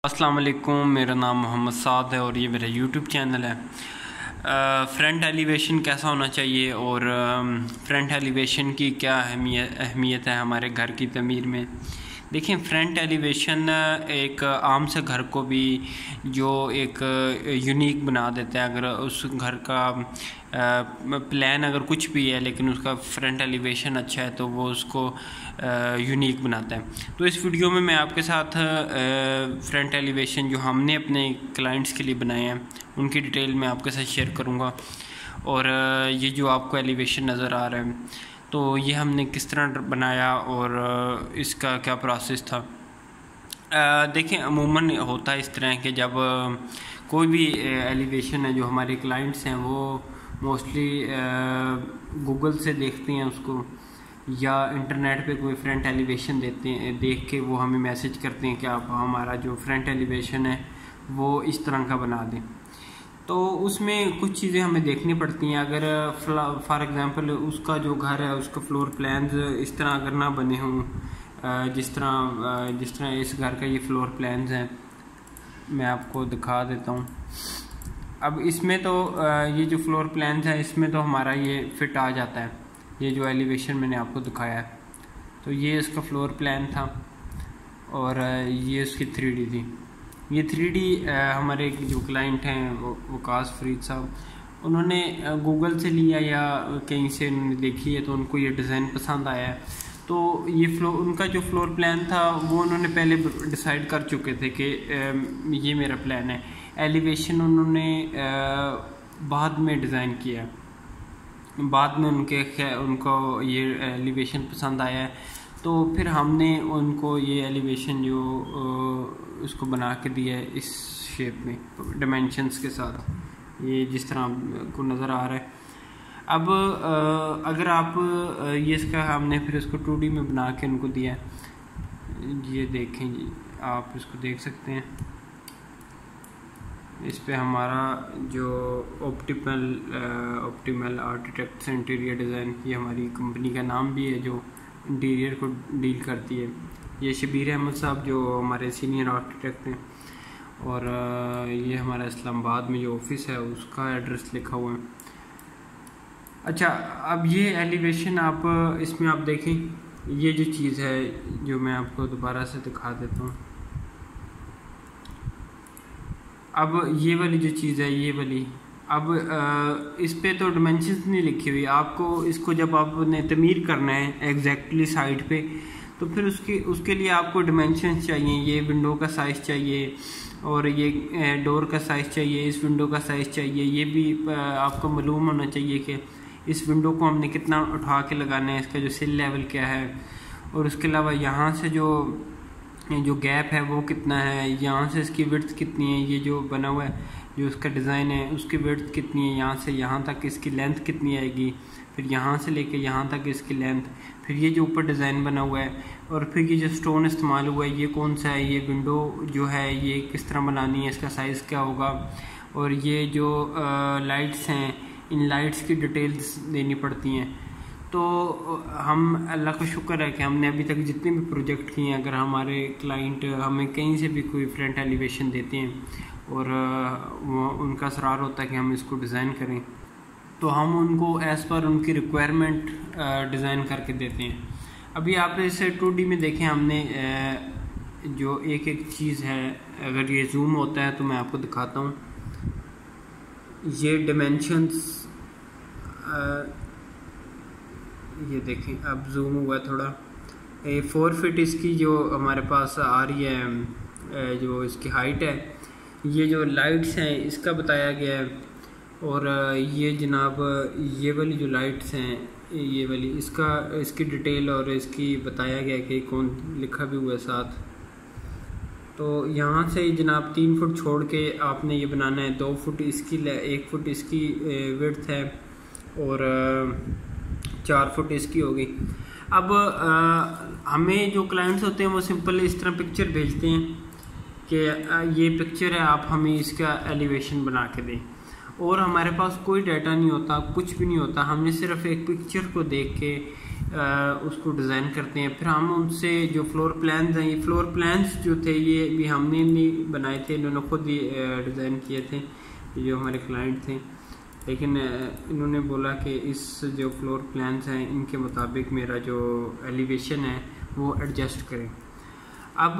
अस्सलाम वालेकुम, मेरा नाम मोहम्मद साद है और ये मेरा यूट्यूब चैनल है। फ्रंट एलिवेशन कैसा होना चाहिए और फ्रंट एलिवेशन की क्या अहमियत है हमारे घर की तमीर में। देखिए, फ्रंट एलिवेशन एक आम से घर को भी जो एक यूनिक बना देता है। अगर उस घर का प्लान अगर कुछ भी है लेकिन उसका फ्रंट एलिवेशन अच्छा है तो वो उसको यूनिक बनाता है। तो इस वीडियो में मैं आपके साथ फ्रंट एलिवेशन जो हमने अपने क्लाइंट्स के लिए बनाए हैं उनकी डिटेल मैं आपके साथ शेयर करूँगा। और ये जो आपको एलिवेशन नज़र आ रहा है तो ये हमने किस तरह बनाया और इसका क्या प्रोसेस था। देखें, अमूमन होता है इस तरह कि जब कोई भी एलिवेशन है जो हमारे क्लाइंट्स हैं वो मोस्टली गूगल से देखते हैं उसको, या इंटरनेट पे कोई फ्रंट एलिवेशन देते हैं, देख के वो हमें मैसेज करते हैं कि आप हमारा जो फ्रंट एलिवेशन है वो इस तरह का बना दें। तो उसमें कुछ चीज़ें हमें देखनी पड़ती हैं। अगर फॉर एग्ज़ाम्पल उसका जो घर है उसका फ्लोर प्लान्स इस तरह अगर ना बने हों, जिस तरह इस घर का ये फ्लोर प्लान्स हैं, मैं आपको दिखा देता हूँ। अब इसमें तो ये जो फ्लोर प्लान्स है इसमें तो हमारा ये फिट आ जाता है। ये जो एलिवेशन मैंने आपको दिखाया है तो ये इसका फ्लोर प्लान था और ये उसकी 3D थी। ये 3D हमारे जो क्लाइंट हैं वकास फरीद साहब, उन्होंने गूगल से लिया या कहीं से उन्होंने देखी है तो उनको ये डिज़ाइन पसंद आया है। तो ये उनका जो फ्लोर प्लान था वो उन्होंने पहले डिसाइड कर चुके थे कि ये मेरा प्लान है। एलिवेशन उन्होंने बाद में डिज़ाइन किया, बाद में उनको ये एलिवेशन पसंद आया है तो फिर हमने उनको ये एलिवेशन जो उसको बना के दिया है इस शेप में डायमेंशंस के साथ, ये जिस तरह को नज़र आ रहा है। अब अगर आप ये इसका हमने फिर इसको 2D में बना के उनको दिया है। ये देखें जी, आप इसको देख सकते हैं। इस पे हमारा जो ऑप्टिमल आर्किटेक्ट्स इंटीरियर डिज़ाइन, ये हमारी कंपनी का नाम भी है जो इंटीरियर को डील करती है। ये शबीर अहमद साहब जो हमारे सीनियर आर्किटेक्ट हैं और ये हमारा इस्लामाबाद में जो ऑफिस है उसका एड्रेस लिखा हुआ है। अच्छा, अब ये एलिवेशन आप इसमें आप देखें, ये जो चीज़ है जो मैं आपको दोबारा से दिखा देता हूँ। अब ये वाली जो चीज़ है ये वाली, अब इस पे तो डिमेंशंस नहीं लिखी हुई। आपको इसको जब आपने तमीर करना है एग्जैक्टली साइड पे तो फिर उसके लिए आपको डिमेंशंस चाहिए। ये विंडो का साइज़ चाहिए और ये डोर का साइज़ चाहिए, इस विंडो का साइज़ चाहिए। ये भी आपको मालूम होना चाहिए कि इस विंडो को हमने कितना उठा के लगाना है, इसका जो सिल लेवल क्या है, और उसके अलावा यहाँ से जो गैप है वो कितना है, यहाँ से इसकी विड्थ कितनी है, ये जो बना हुआ है जो उसका डिज़ाइन है उसकी विड्थ कितनी है, यहाँ से यहाँ तक इसकी लेंथ कितनी आएगी, फिर यहाँ से लेके यहाँ तक इसकी लेंथ, फिर ये जो ऊपर डिज़ाइन बना हुआ है, और फिर ये जो स्टोन इस्तेमाल हुआ है ये कौन सा है, ये विंडो जो है ये किस तरह बनानी है, इसका साइज़ क्या होगा, और ये जो लाइट्स हैं इन लाइट्स की डिटेल्स देनी पड़ती हैं। तो हम अल्लाह का शुक्र है कि हमने अभी तक जितने भी प्रोजेक्ट किए हैं, अगर हमारे क्लाइंट हमें कहीं से भी कोई फ्रंट एलिवेशन देते हैं और वो उनका असरार होता है कि हम इसको डिज़ाइन करें तो हम उनको एज़ पर उनकी रिक्वायरमेंट डिज़ाइन करके देते हैं। अभी आप इसे 2D में देखें, हमने जो एक एक चीज़ है, अगर ये जूम होता है तो मैं आपको दिखाता हूँ। ये डिमेंशंस ये देखें, अब जूम हुआ थोड़ा। 4 फीट इसकी जो हमारे पास आ रही है जो इसकी हाइट है, ये जो लाइट्स हैं इसका बताया गया है, और ये जनाब ये वाली जो लाइट्स हैं ये वाली इसकी डिटेल और इसकी बताया गया कि कौन लिखा भी हुआ है साथ। तो यहाँ से जनाब 3 फुट छोड़ के आपने ये बनाना है। 2 फुट इसकी 1 फुट इसकी विड्थ है और 4 फुट इसकी होगी। अब हमें जो क्लाइंट्स होते हैं वो सिंपल इस तरह पिक्चर भेजते हैं कि ये पिक्चर है, आप हमें इसका एलिवेशन बना के दें, और हमारे पास कोई डाटा नहीं होता, कुछ भी नहीं होता। हमने सिर्फ एक पिक्चर को देख के उसको डिज़ाइन करते हैं। फिर हम उनसे जो फ्लोर प्लान्स हैं, ये फ्लोर प्लान्स जो थे ये भी हमने नहीं बनाए थे, इन्होंने खुद ही डिज़ाइन किए थे, जो हमारे क्लाइंट थे। लेकिन इन्होंने बोला कि इस जो फ्लोर प्लान्स हैं इनके मुताबिक मेरा जो एलिवेशन है वो एडजस्ट करें। अब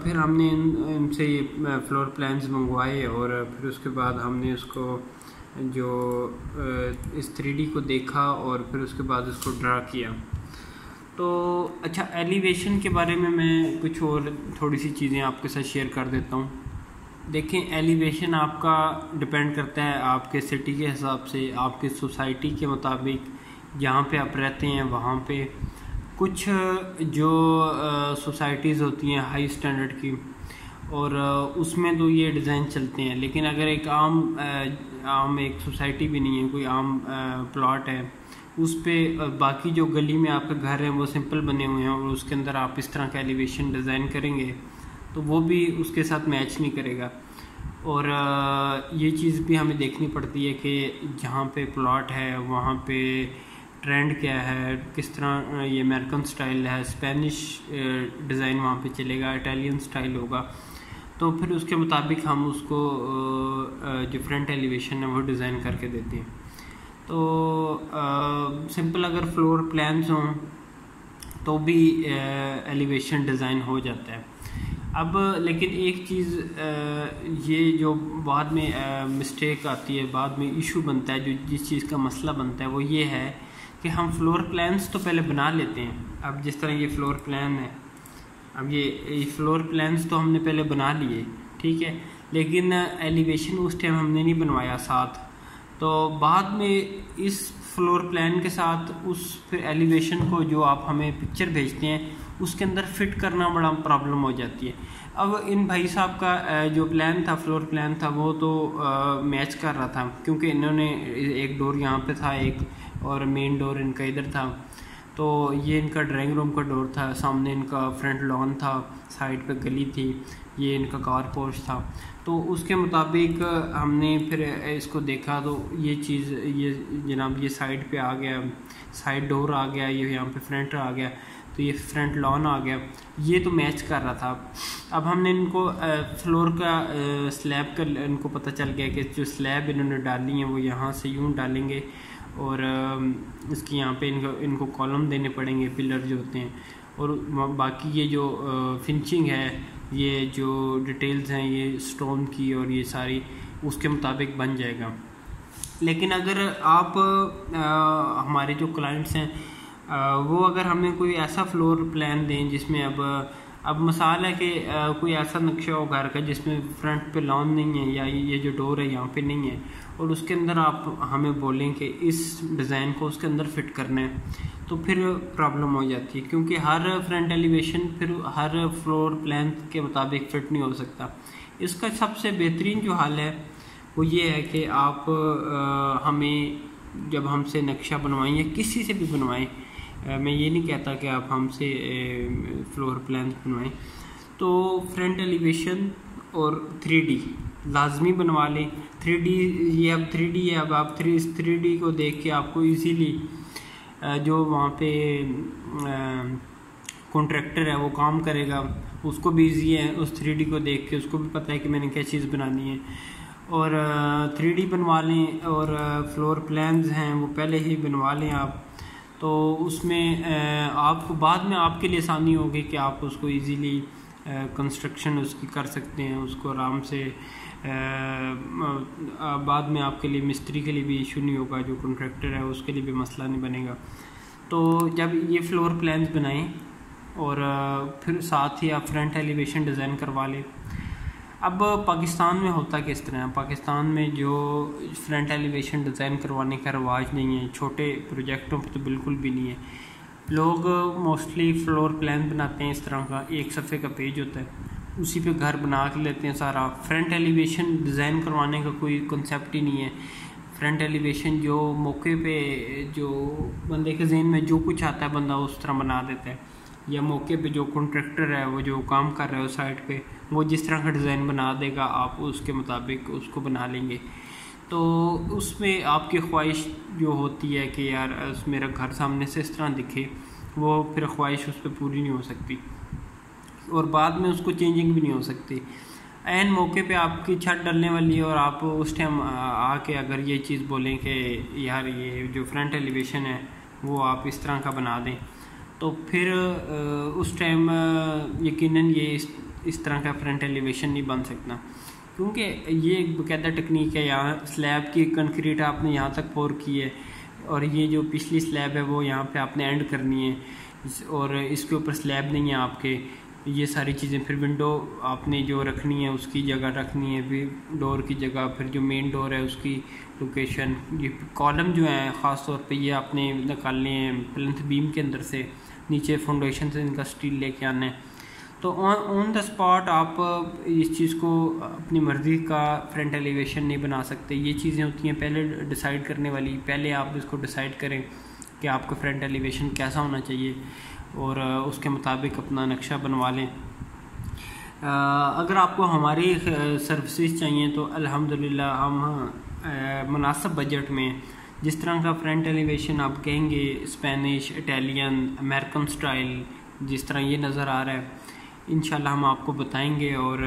फिर हमने इनसे ये फ्लोर प्लान्स मंगवाए और फिर उसके बाद हमने उसको जो इस 3D को देखा और फिर उसके बाद उसको ड्रा किया। तो अच्छा, एलिवेशन के बारे में मैं कुछ और थोड़ी सी चीज़ें आपके साथ शेयर कर देता हूँ। देखें, एलिवेशन आपका डिपेंड करता है आपके सिटी के हिसाब से, आपके सोसाइटी के मुताबिक, जहाँ पे आप रहते हैं वहाँ पे। कुछ जो सोसाइटीज़ होती हैं हाई स्टैंडर्ड की, और उसमें तो ये डिज़ाइन चलते हैं। लेकिन अगर एक आम एक सोसाइटी भी नहीं है, कोई आम प्लॉट है, उस पे बाकी जो गली में आपका घर है वो सिंपल बने हुए हैं और उसके अंदर आप इस तरह का एलिवेशन डिज़ाइन करेंगे तो वो भी उसके साथ मैच नहीं करेगा। और ये चीज़ भी हमें देखनी पड़ती है कि जहाँ पे प्लॉट है वहाँ पे ट्रेंड क्या है, किस तरह ये अमेरिकन स्टाइल है, स्पेनिश डिज़ाइन वहाँ पे चलेगा, इटालियन स्टाइल होगा। तो फिर उसके मुताबिक हम उसको जो फ्रंट एलिवेशन है वो डिज़ाइन करके देते हैं। तो सिंपल अगर फ्लोर प्लान्स हों तो भी एलिवेशन डिज़ाइन हो जाता है। अब लेकिन एक चीज़ ये जो बाद में मिस्टेक आती है, बाद में इशू बनता है, जो जिस चीज़ का मसला बनता है वो ये है कि हम फ्लोर प्लान्स तो पहले बना लेते हैं। अब जिस तरह ये फ्लोर प्लान है, अब ये फ्लोर प्लान्स तो हमने पहले बना लिए, ठीक है, लेकिन एलिवेशन उस टाइम हमने नहीं बनवाया साथ। तो बाद में इस फ्लोर प्लान के साथ उस फिर एलिवेशन को जो आप हमें पिक्चर भेजते हैं उसके अंदर फिट करना बड़ा प्रॉब्लम हो जाती है। अब इन भाई साहब का जो प्लान था, फ्लोर प्लान था, वो तो मैच कर रहा था, क्योंकि इन्होंने एक डोर यहाँ पे था एक, और मेन डोर इनका इधर था। तो ये इनका ड्राइंग रूम का डोर था, सामने इनका फ्रंट लॉन था, साइड पे गली थी, ये इनका कार पोर्च था। तो उसके मुताबिक हमने फिर इसको देखा तो ये चीज़, ये जनाब ये साइड पे आ गया, साइड डोर आ गया, ये यहाँ पे फ्रंट आ गया, तो ये फ्रंट लॉन आ गया, ये तो मैच कर रहा था। अब हमने इनको फ्लोर का स्लैब का इनको पता चल गया कि जो स्लैब इन्होंने डाली है वो यहाँ से यूँ डालेंगे और इसकी यहाँ पे इनको कॉलम देने पड़ेंगे, पिलर जो होते हैं, और बाकी ये जो फिनिशिंग है, ये जो डिटेल्स हैं ये स्टोन की और ये सारी उसके मुताबिक बन जाएगा। लेकिन अगर आप हमारे जो क्लाइंट्स हैं वो अगर हमें कोई ऐसा फ्लोर प्लान दें जिसमें अब मसाला है कि कोई ऐसा नक्शा हो घर का जिसमें फ्रंट पे लॉन नहीं है या ये जो डोर है यहाँ पे नहीं है, और उसके अंदर आप हमें बोलें कि इस डिज़ाइन को उसके अंदर फिट करना है, तो फिर प्रॉब्लम हो जाती है, क्योंकि हर फ्रंट एलिवेशन फिर हर फ्लोर प्लान के मुताबिक फिट नहीं हो सकता। इसका सबसे बेहतरीन जो हल है वो ये है कि आप हमें जब हमसे नक्शा बनवाएं या किसी से भी बनवाएं, मैं ये नहीं कहता कि आप हमसे फ्लोर प्लान बनवाएं, तो फ्रंट एलिवेशन और 3D लाजमी बनवा लें। 3D ये अब 3D है, अब आप 3D को देख के आपको इजीली जो वहाँ पे कॉन्ट्रैक्टर है वो काम करेगा, उसको भी ईजी है उस 3D को देख के, उसको भी पता है कि मैंने क्या चीज़ बनानी है। और 3D बनवा लें, और फ्लोर प्लान्स हैं वो पहले ही बनवा लें आप, तो उसमें आपको बाद में आपके लिए आसानी होगी कि आप उसको इजीली कंस्ट्रक्शन उसकी कर सकते हैं, उसको आराम से बाद में आपके लिए मिस्त्री के लिए भी इशू नहीं होगा, जो कॉन्ट्रैक्टर है उसके लिए भी मसला नहीं बनेगा। तो जब ये फ्लोर प्लान्स बनाएं और फिर साथ ही आप फ्रंट एलिवेशन डिज़ाइन करवा लें। अब पाकिस्तान में होता किस तरह है, पाकिस्तान में जो फ्रंट एलिवेशन डिज़ाइन करवाने का रवाज नहीं है, छोटे प्रोजेक्टों पर तो बिल्कुल भी नहीं है। लोग मोस्टली फ्लोर प्लान बनाते हैं इस तरह का, एक सफ़े का पेज होता है, उसी पे घर बना के लेते हैं सारा। फ्रंट एलिवेशन डिज़ाइन करवाने का कोई कंसेप्ट ही नहीं है। फ्रंट एलिवेशन जो मौके पे जो बंदे के जहन में जो कुछ आता है बंदा उस तरह बना देता है, या मौके पे जो कॉन्ट्रैक्टर है वो जो काम कर रहा है उस साइट पे वो जिस तरह का डिज़ाइन बना देगा आप उसके मुताबिक उसको बना लेंगे। तो उसमें आपकी ख्वाहिश जो होती है कि यार मेरा घर सामने से इस तरह दिखे, वो फिर ख्वाहिश उस पर पूरी नहीं हो सकती और बाद में उसको चेंजिंग भी नहीं हो सकती। ऐन मौके पे आपकी छत डलने वाली है और आप उस टाइम आके अगर ये चीज़ बोलें कि यार ये जो फ्रंट एलिवेशन है वो आप इस तरह का बना दें, तो फिर उस टाइम यकीनन ये इस तरह का फ्रंट एलिवेशन नहीं बन सकता, क्योंकि ये एक बाकायदा टेक्निक है। यहाँ स्लैब की कंक्रीट आपने यहाँ तक पोर की है और ये जो पिछली स्लैब है वो यहाँ पे आपने एंड करनी है और इसके ऊपर स्लैब नहीं है आपके। ये सारी चीज़ें फिर विंडो आपने जो रखनी है उसकी जगह रखनी है, फिर डोर की जगह, फिर जो मेन डोर है उसकी लोकेशन, ये कॉलम जो है ख़ास तौर पे ये आपने निकालने हैं प्लिंथ बीम के अंदर से, नीचे फाउंडेशन से इनका स्टील लेके आना है। तो ऑन द स्पॉट आप इस चीज़ को अपनी मर्ज़ी का फ्रंट एलिवेशन नहीं बना सकते। ये चीज़ें होती हैं पहले डिसाइड करने वाली, पहले आप इसको डिसाइड करें कि आपका फ्रंट एलिवेशन कैसा होना चाहिए और उसके मुताबिक अपना नक्शा बनवा लें। अगर आपको हमारी सर्विसेज चाहिए तो अल्हम्दुलिल्लाह हम मुनासिब बजट में जिस तरह का फ्रंट एलिवेशन आप कहेंगे, स्पेनिश, इटालियन, अमेरिकन स्टाइल, जिस तरह ये नज़र आ रहा है, इंशाल्लाह हम आपको बताएंगे। और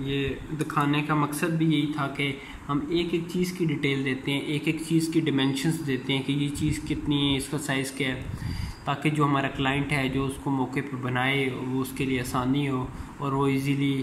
ये दिखाने का मकसद भी यही था कि हम एक एक चीज़ की डिटेल देते हैं, एक एक चीज़ की डिमेंशंस देते हैं कि ये चीज़ कितनी है, इसका साइज़ क्या है, ताकि जो हमारा क्लाइंट है जो उसको मौके पर बनाए वो उसके लिए आसानी हो और वो इजीली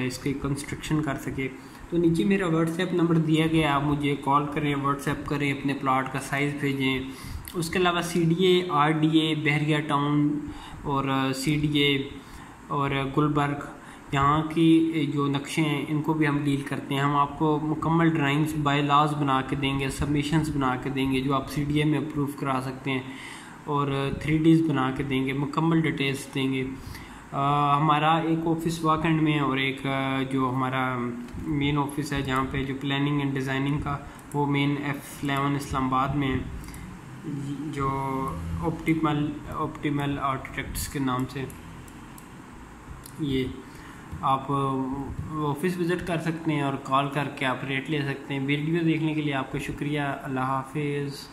इसकी कंस्ट्रक्शन कर सके। तो नीचे मेरा व्हाट्सएप नंबर दिया गया, आप मुझे कॉल करें, व्हाट्सएप करें, अपने प्लाट का साइज़ भेजें। उसके अलावा CDA, RDA, बहरिया टाउन और CDA और गुलबर्ग, यहाँ की जो नक्शे हैं इनको भी हम डील करते हैं। हम आपको मुकम्मल ड्राइंग्स बाय लॉज बना के देंगे, सबमिशंस बना के देंगे जो आप CDA में अप्रूव करा सकते हैं और 3Ds बना के देंगे, मुकम्मल डिटेल्स देंगे। हमारा एक ऑफ़िस वाकंड में है और एक जो हमारा मेन ऑफिस है जहाँ पे जो प्लानिंग एंड डिज़ाइनिंग का, वो मेन F11 इस्लामाबाद में है, जो ऑप्टिमल आर्किटेक्ट्स के नाम से। ये आप ऑफिस विज़िट कर सकते हैं और कॉल करके आप रेट ले सकते हैं। वीडियो देखने के लिए आपका शुक्रिया। अल्लाह हाफिज़।